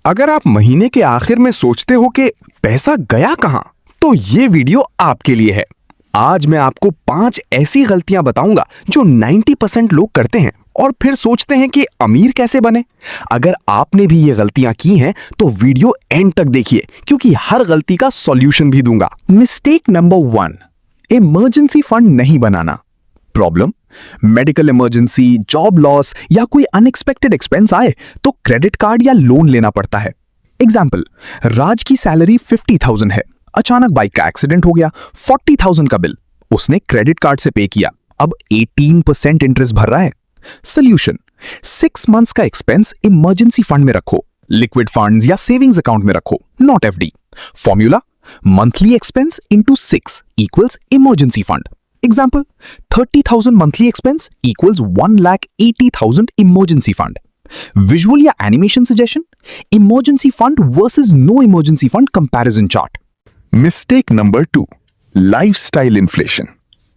अगर आप महीने के आखिर में सोचते हो कि पैसा गया कहां, तो ये वीडियो आपके लिए है। आज मैं आपको 5 ऐसी गलतियां बताऊंगा जो 90% लोग करते हैं और फिर सोचते हैं कि अमीर कैसे बने। अगर आपने भी ये गलतियां की हैं तो वीडियो एंड तक देखिए, क्योंकि हर गलती का सॉल्यूशन भी दूंगा। मिस्टेक नंबर 1, इमरजेंसी फंड नहीं बनाना। Problem, medical emergency, job loss या कोई अनएक्सपेक्टेड एक्सपेंस आए तो क्रेडिट कार्ड या लोन लेना पड़ता है। एग्जाम्पल, राज की सैलरी 50,000 है, अचानक बाइक का एक्सीडेंट हो गया, 40,000 का बिल उसने क्रेडिट कार्ड से पे किया, अब 18% इंटरेस्ट भर रहा है। सोल्यूशन, 6 मंथ्स का एक्सपेंस इमरजेंसी फंड में रखो, लिक्विड फंड्स या सेविंग्स अकाउंट में रखो, not FD. Formula, monthly expense into 6 equals emergency fund. Example, 30,000 monthly expense equals 1,80,000 emergency fund. Visual या animation suggestion, emergency fund versus no emergency fund comparison chart. Mistake number 2, lifestyle inflation.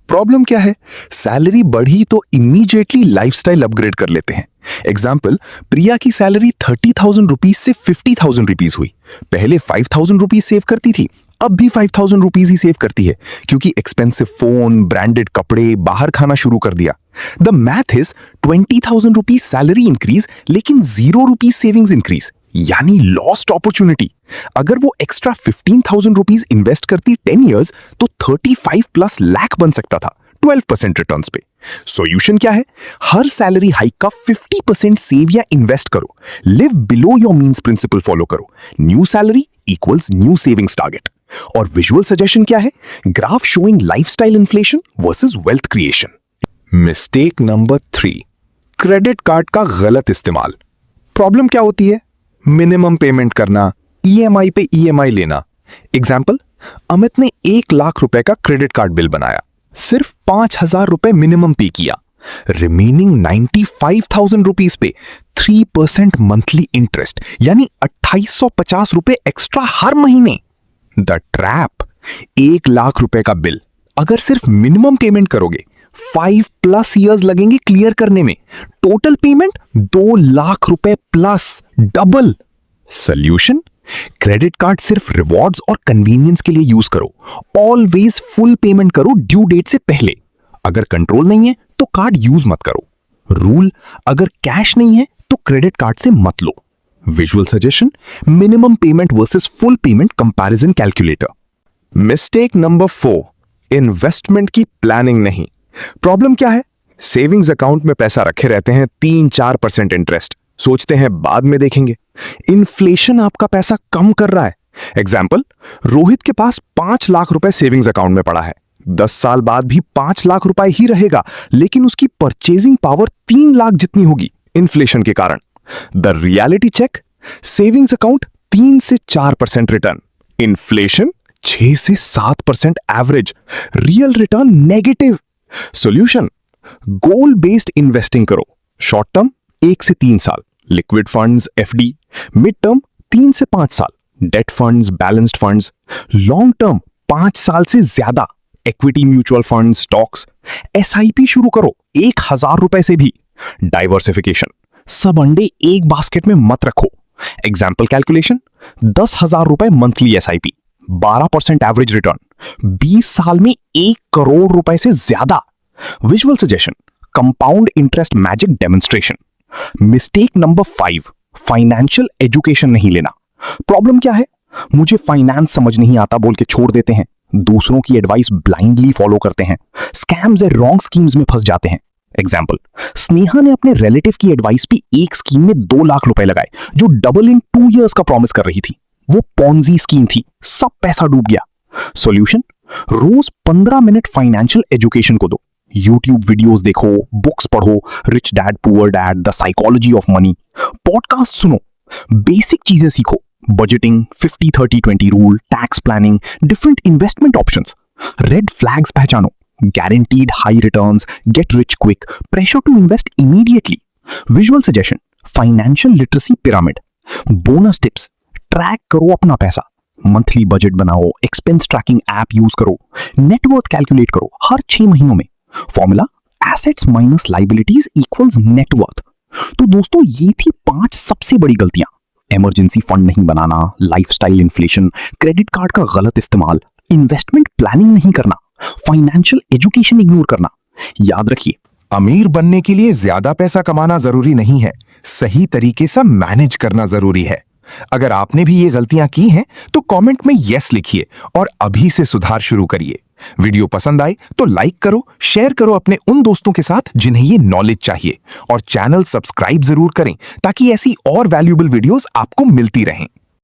Problem क्या है? Salary बढ़ी तो immediately lifestyle upgrade कर लेते हैं। Example, प्रिया की salary 30,000 rupees से 50,000 रुपीज हुई। पहले 5,000 रुपीज सेव करती थी, अब भी 5,000 रुपीज ही सेव करती है, क्योंकि एक्सपेंसिव फोन, ब्रांडेड कपड़े, बाहर खाना शुरू कर दिया। The math is 20,000 rupees salary increase लेकिन 0 रुपीज सेविंग्स इंक्रीज, यानी लॉस्ट अपॉर्चुनिटी। अगर वो एक्स्ट्रा 15,000 रुपीज इन्वेस्ट करती 10 इयर्स तो 35+ लाख बन सकता था 12% रिटर्न्स पे। सॉल्यूशन क्या है? हर सैलरी हाइक का 50% सेव या इन्वेस्ट करो। Live below your means principle follow करो। New salary equals new savings target. और विजुअल सजेशन क्या है? Graph showing lifestyle inflation versus wealth creation. Mistake number 3, credit card का गलत इस्तेमाल। प्रॉब्लम क्या होती है? मिनिमम पेमेंट करना, ईएमआई पे ईएमआई लेना। एग्जाम्पल, अमित ने 1 लाख रुपए का क्रेडिट कार्ड बिल बनाया, सिर्फ 5,000 रुपए मिनिमम पे किया, रिमेनिंग 95,000 रुपीज पे 3% मंथली इंटरेस्ट, यानी 2,850 रुपए एक्स्ट्रा हर महीने। द ट्रैप, 1 लाख रुपए का बिल अगर सिर्फ मिनिमम पेमेंट करोगे 5+ इयर्स लगेंगे क्लियर करने में। टोटल पेमेंट 2 लाख रुपए plus, double. Solution, credit card सिर्फ रिवॉर्ड्स और कन्वीनियंस के लिए यूज करो। ऑलवेज फुल पेमेंट करो ड्यू डेट से पहले। अगर कंट्रोल नहीं है तो कार्ड यूज मत करो। रूल, अगर कैश नहीं है तो क्रेडिट कार्ड से मत लो। Visual suggestion, minimum payment versus full payment comparison calculator. Mistake number 4, investment की प्लानिंग नहीं। प्रॉब्लम क्या है? सेविंग्स अकाउंट में पैसा रखे रहते हैं, 3-4% इंटरेस्ट, सोचते हैं बाद में देखेंगे। इन्फ्लेशन आपका पैसा कम कर रहा है। एग्जाम्पल, रोहित के पास 5 लाख रुपए सेविंग्स अकाउंट में पड़ा है, 10 साल बाद भी 5 लाख रुपए ही रहेगा, लेकिन उसकी परचेजिंग पावर 3 लाख जितनी होगी इन्फ्लेशन के कारण। The reality check, savings account 3 से 4% रिटर्न, इन्फ्लेशन 6 से 7% average, real return negative. Solution, goal based investing करो। शॉर्ट टर्म 1 से 3 साल, liquid funds FD, mid term 3 से 5 साल, debt funds, balanced funds, long term 5 साल से ज्यादा, equity mutual fund, stocks. SIP शुरू करो 1,000 रुपए से भी। डाइवर्सिफिकेशन, सब अंडे एक बास्केट में मत रखो। एग्जाम्पल कैलकुलेशन, 10,000 रुपए मंथली एसआईपी, 12% एवरेज रिटर्न, 20 साल में 1 करोड़ रुपए से ज्यादा। Visual suggestion, compound interest magic demonstration. Mistake number 5, financial education नहीं लेना। प्रॉब्लम क्या है? मुझे फाइनेंस समझ नहीं आता बोल के छोड़ देते हैं, दूसरों की एडवाइस ब्लाइंडली फॉलो करते हैं, स्कैम्स और रॉन्ग स्कीम्स में फंस जाते हैं। एग्जाम्पल, स्नेहा ने अपने रिलेटिव की एडवाइस पे एक स्कीम में 2 लाख रुपए लगाए, जो डबल इन 2 इयर्स का प्रॉमिस कर रही थी। वो पॉन्जी स्कीम थी, सब पैसा डूब गया। सॉल्यूशन, रोज 15 मिनट फाइनेंशियल एजुकेशन को दो। यूट्यूब वीडियोस देखो, बुक्स पढ़ो, rich dad poor dad, the psychology of money, podcast सुनो, बेसिक चीजें सीखो। Budgeting, 50-30-20 rule, tax planning, different investment options. Red flags पहचानो, guaranteed high returns, get rich quick, pressure to invest immediately. Visual suggestion, financial literacy pyramid. Bonus tips, track करो अपना पैसा, monthly budget बनाओ, expense tracking app use करो, net worth calculate करो हर 6 महीनों में। Formula, assets minus liabilities equals net worth. तो दोस्तों, ये थी 5 सबसे बड़ी गलतियां। इमरजेंसी फंड नहीं बनाना, लाइफस्टाइल इन्फ्लेशन, क्रेडिट कार्ड का गलत इस्तेमाल, इन्वेस्टमेंट प्लानिंग नहीं करना, फाइनेंशियल एजुकेशन इग्नोर करना। याद रखिए, अमीर बनने के लिए ज्यादा पैसा कमाना जरूरी नहीं है, सही तरीके से मैनेज करना जरूरी है। अगर आपने भी ये गलतियां की हैं तो कमेंट में यस लिखिए और अभी से सुधार शुरू करिए। वीडियो पसंद आए तो लाइक करो, शेयर करो अपने उन दोस्तों के साथ जिन्हें ये नॉलेज चाहिए, और चैनल सब्सक्राइब जरूर करें ताकि ऐसी और वैल्यूएबल वीडियोस आपको मिलती रहें।